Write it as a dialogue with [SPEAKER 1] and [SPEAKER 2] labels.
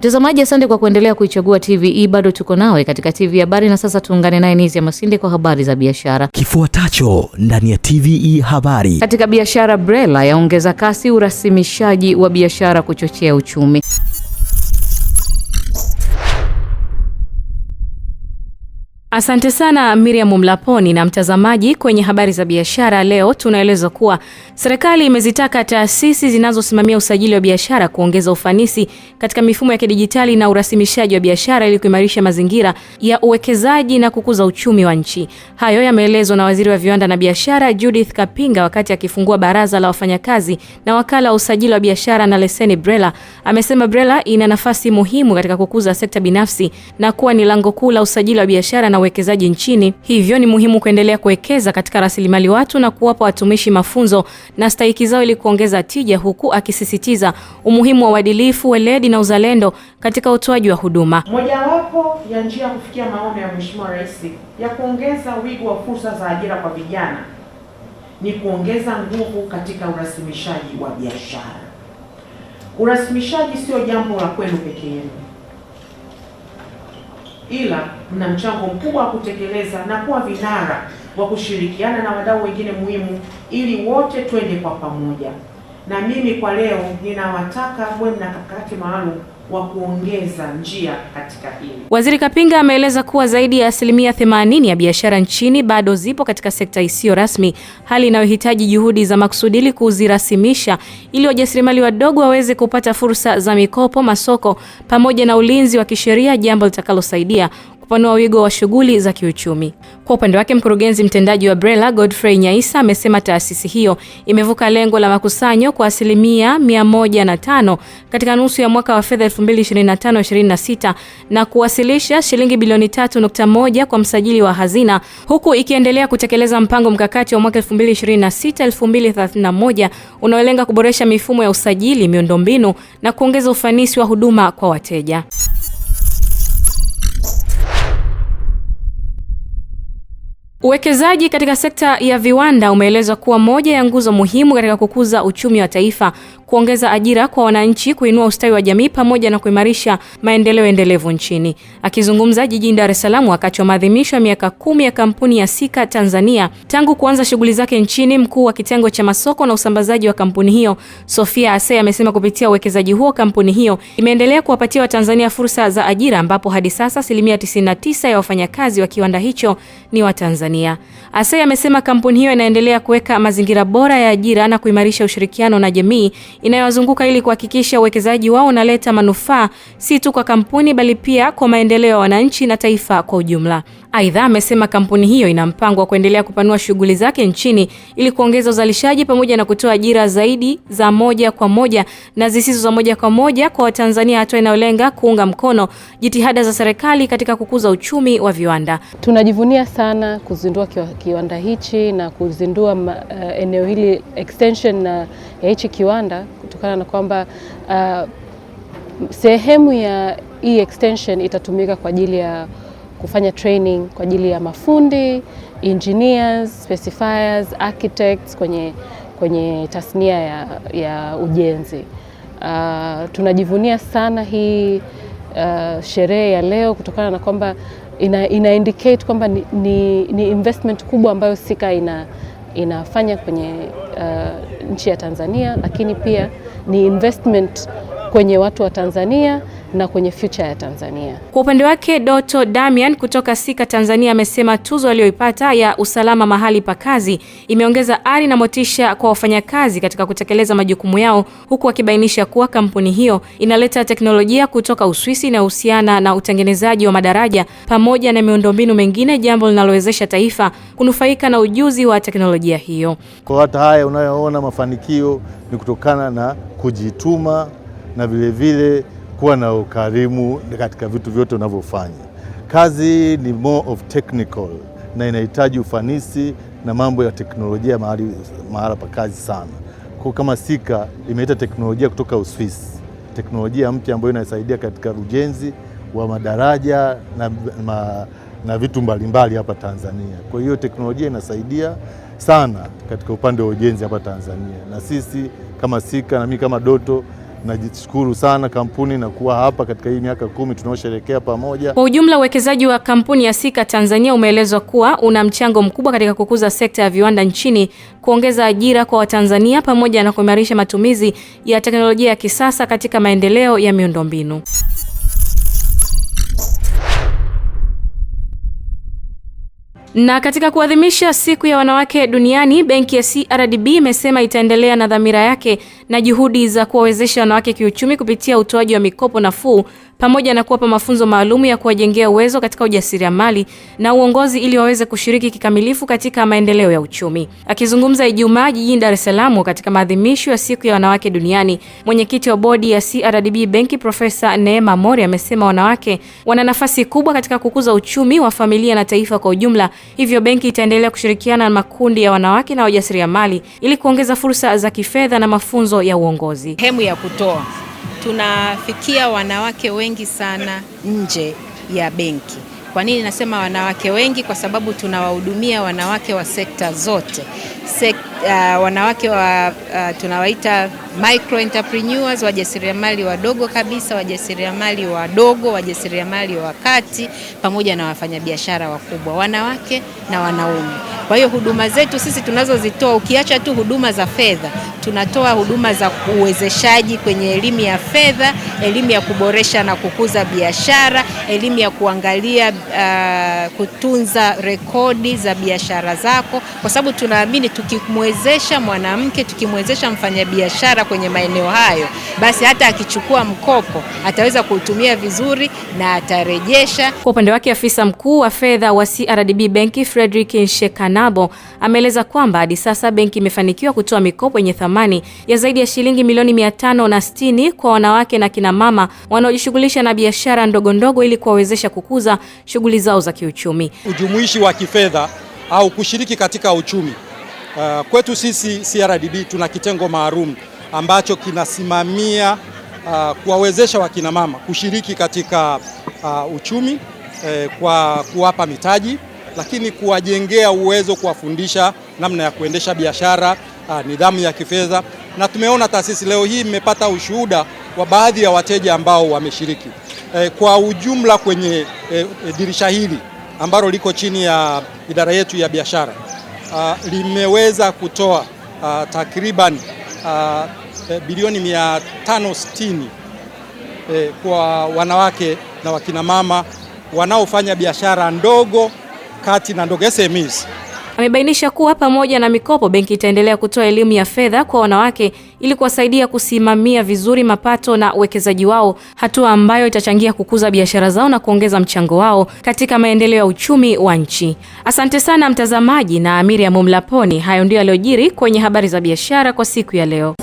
[SPEAKER 1] Mtazamaji, asante kwa kuendelea kuichagua TVE. Bado tuko nawe katika TV Habari, na sasa tuungane naye Nizia Masinde kwa habari za biashara.
[SPEAKER 2] Kifuatacho ndani ya TVE Habari.
[SPEAKER 1] Katika biashara, BRELA yaongeza kasi urasimishaji wa biashara kuchochea uchumi. Asante sana Miriam Mlaponi. Na mtazamaji, kwenye habari za biashara leo tunaeleza kuwa serikali imezitaka taasisi zinazosimamia usajili wa biashara kuongeza ufanisi katika mifumo ya kidijitali na urasimishaji wa biashara ili kuimarisha mazingira ya uwekezaji na kukuza uchumi wa nchi. Hayo yameelezwa na Waziri wa Viwanda na Biashara Judith Kapinga wakati akifungua baraza la wafanyakazi na wakala wa usajili wa biashara na leseni BRELA. Amesema BRELA ina nafasi muhimu katika kukuza sekta binafsi na kuwa ni lango kuu la usajili wa biashara na uwekezaji nchini. Hivyo ni muhimu kuendelea kuwekeza katika rasilimali watu na kuwapa watumishi mafunzo na stahiki zao ili kuongeza tija, huku akisisitiza umuhimu wa uadilifu, weledi na uzalendo katika utoaji wa huduma.
[SPEAKER 3] Mojawapo ya njia kufikia maono ya Mheshimiwa Rais ya kuongeza wigo wa fursa za ajira kwa vijana ni kuongeza nguvu katika urasimishaji wa biashara. Urasimishaji sio jambo la kwenu peke yenu, ila mna mchango mkubwa wa kutekeleza na kuwa vinara wa kushirikiana na wadau wengine muhimu ili wote twende kwa pamoja. Na mimi kwa leo ninawataka mwe na kakati maalum wa kuongeza njia katika hili. Waziri Kapinga ameeleza kuwa zaidi ya 80% ya biashara nchini bado zipo katika sekta isiyo rasmi, hali inayohitaji juhudi za makusudi ili kuzirasimisha ili wajasiriamali wadogo waweze kupata fursa za mikopo, masoko pamoja na ulinzi wa kisheria, jambo litakalosaidia kupanua wigo wa shughuli za kiuchumi. Kwa upande wake, mkurugenzi mtendaji wa BRELA Godfrey Nyaisa amesema taasisi hiyo imevuka lengo la makusanyo kwa 105% katika nusu ya mwaka wa fedha 2025-26 na kuwasilisha shilingi bilioni 3.1 kwa msajili wa hazina, huku ikiendelea kutekeleza mpango mkakati wa mwaka 2026-2031 unaolenga kuboresha mifumo ya usajili, miundombinu na kuongeza ufanisi wa huduma kwa wateja. Uwekezaji katika sekta ya viwanda umeelezwa kuwa moja ya nguzo muhimu katika kukuza uchumi wa taifa, kuongeza ajira kwa wananchi, kuinua ustawi wa jamii pamoja na kuimarisha maendeleo endelevu nchini. Akizungumza jijini Dar es Salaam wakati wa maadhimisho ya miaka 10 ya kampuni ya Sika Tanzania tangu kuanza shughuli zake nchini, mkuu wa kitengo cha masoko na usambazaji wa kampuni hiyo Sofia Asea amesema kupitia uwekezaji huo kampuni hiyo imeendelea kuwapatia Watanzania fursa za ajira, ambapo hadi sasa 99% ya wafanyakazi wa kiwanda hicho ni Watanzania. Asea amesema kampuni hiyo inaendelea kuweka mazingira bora ya ajira na kuimarisha ushirikiano na jamii inayowazunguka ili kuhakikisha uwekezaji wao unaleta manufaa si tu kwa kampuni bali pia kwa maendeleo ya wananchi na taifa kwa ujumla. Aidha, amesema kampuni hiyo ina mpango wa kuendelea kupanua shughuli zake nchini ili kuongeza uzalishaji pamoja na kutoa ajira zaidi za moja kwa moja na zisizo za moja kwa moja kwa Watanzania, hatua inayolenga kuunga mkono jitihada za serikali katika kukuza uchumi wa viwanda.
[SPEAKER 4] Tunajivunia sana kuzindua kiwanda hichi na kuzindua eneo hili extension ya hichi kiwanda kutokana na kwamba sehemu ya hii extension itatumika kwa ajili ya kufanya training kwa ajili ya mafundi, engineers, specifiers, architects kwenye tasnia ya ujenzi. Tunajivunia sana hii sherehe ya leo kutokana na kwamba ina indicate kwamba ni investment kubwa ambayo Sika inafanya kwenye nchi ya Tanzania, lakini pia ni investment kwenye watu wa Tanzania na kwenye future ya Tanzania.
[SPEAKER 1] Kwa upande wake, Doto Damian kutoka Sika Tanzania amesema tuzo aliyoipata ya usalama mahali pa kazi imeongeza ari na motisha kwa wafanyakazi katika kutekeleza majukumu yao, huku akibainisha kuwa kampuni hiyo inaleta teknolojia kutoka Uswisi inayohusiana na utengenezaji wa madaraja pamoja na miundombinu mengine, jambo linalowezesha taifa kunufaika na ujuzi wa teknolojia hiyo.
[SPEAKER 5] Kwa hata haya unayoona mafanikio ni kutokana na kujituma na vile kuwa na ukarimu katika vitu vyote unavyofanya. Kazi ni more of technical na inahitaji ufanisi na mambo ya teknolojia mahala pa kazi sana. Kwa kama Sika imeleta teknolojia kutoka Uswisi, teknolojia mpya ambayo inasaidia katika ujenzi wa madaraja na vitu mbalimbali hapa Tanzania. Kwa hiyo teknolojia inasaidia sana katika upande wa ujenzi hapa Tanzania, na sisi kama Sika na mimi kama Doto Najishukuru sana kampuni na kuwa hapa katika hii miaka 10 tunaosherehekea pamoja.
[SPEAKER 3] Kwa ujumla, uwekezaji wa kampuni ya Sika Tanzania umeelezwa kuwa una mchango mkubwa katika kukuza sekta ya viwanda nchini, kuongeza ajira kwa Watanzania pamoja na kuimarisha matumizi ya teknolojia ya kisasa katika maendeleo ya miundombinu. Na katika kuadhimisha siku ya wanawake duniani, benki ya CRDB imesema itaendelea na dhamira yake na juhudi za kuwawezesha wanawake kiuchumi kupitia utoaji wa mikopo nafuu pamoja na kuwapa mafunzo maalum ya kuwajengea uwezo katika ujasiriamali na uongozi ili waweze kushiriki kikamilifu katika maendeleo ya uchumi. Akizungumza Ijumaa jijini Dar es Salaam katika maadhimisho ya siku ya wanawake duniani, mwenyekiti wa bodi ya CRDB benki Profesa Neema Mori amesema wanawake wana nafasi kubwa katika kukuza uchumi wa familia na taifa kwa ujumla. Hivyo benki itaendelea kushirikiana na makundi ya wanawake na wajasiriamali ili kuongeza fursa za kifedha na mafunzo ya uongozi.
[SPEAKER 6] Sehemu ya kutoa, tunafikia wanawake wengi sana nje ya benki. Kwa nini nasema wanawake wengi? Kwa sababu tunawahudumia wanawake wa sekta zote. Wanawake wa tunawaita micro entrepreneurs, wajasiriamali wadogo kabisa, wajasiriamali wadogo, wajasiriamali wa kati, pamoja na wafanyabiashara wakubwa, wanawake na wanaume. Kwa hiyo huduma zetu sisi tunazozitoa, ukiacha tu huduma za fedha, tunatoa huduma za uwezeshaji kwenye elimu ya fedha, elimu ya kuboresha na kukuza biashara, elimu ya kuangalia kutunza rekodi za biashara zako, kwa sababu tunaamini tukimwezesha mwanamke, tukimwezesha mfanyabiashara kwenye maeneo hayo, basi hata akichukua mkopo ataweza kuutumia vizuri na atarejesha.
[SPEAKER 3] Kwa upande wake, afisa mkuu wa fedha wa CRDB benki Frederick Nshekanabo ameeleza kwamba hadi sasa benki imefanikiwa kutoa mikopo yenye thamani ya zaidi ya shilingi milioni 560 kwa wanawake na kina mama wanaojishughulisha na biashara ndogo ndogo ili kuwawezesha kukuza shughuli zao za kiuchumi.
[SPEAKER 7] Ujumuishi wa kifedha au kushiriki katika uchumi. Kwetu sisi CRDB tuna kitengo maalum ambacho kinasimamia kuwawezesha wakina mama kushiriki katika uchumi kwa kuwapa mitaji, lakini kuwajengea uwezo, kuwafundisha namna ya kuendesha biashara, nidhamu ya kifedha. Na tumeona taasisi leo hii imepata ushuhuda wa baadhi ya wateja ambao wameshiriki. Kwa ujumla kwenye dirisha hili ambalo liko chini ya idara yetu ya biashara, limeweza kutoa takriban bilioni 560 kwa wanawake na wakina mama wanaofanya biashara ndogo, kati na ndogo, SMEs.
[SPEAKER 3] Amebainisha kuwa pamoja na mikopo, benki itaendelea kutoa elimu ya fedha kwa wanawake ili kuwasaidia kusimamia vizuri mapato na uwekezaji wao, hatua ambayo itachangia kukuza biashara zao na kuongeza mchango wao katika maendeleo ya uchumi wa nchi. Asante sana mtazamaji na Miriam Mlaponi. Hayo ndio yaliyojiri kwenye habari za biashara kwa siku ya leo.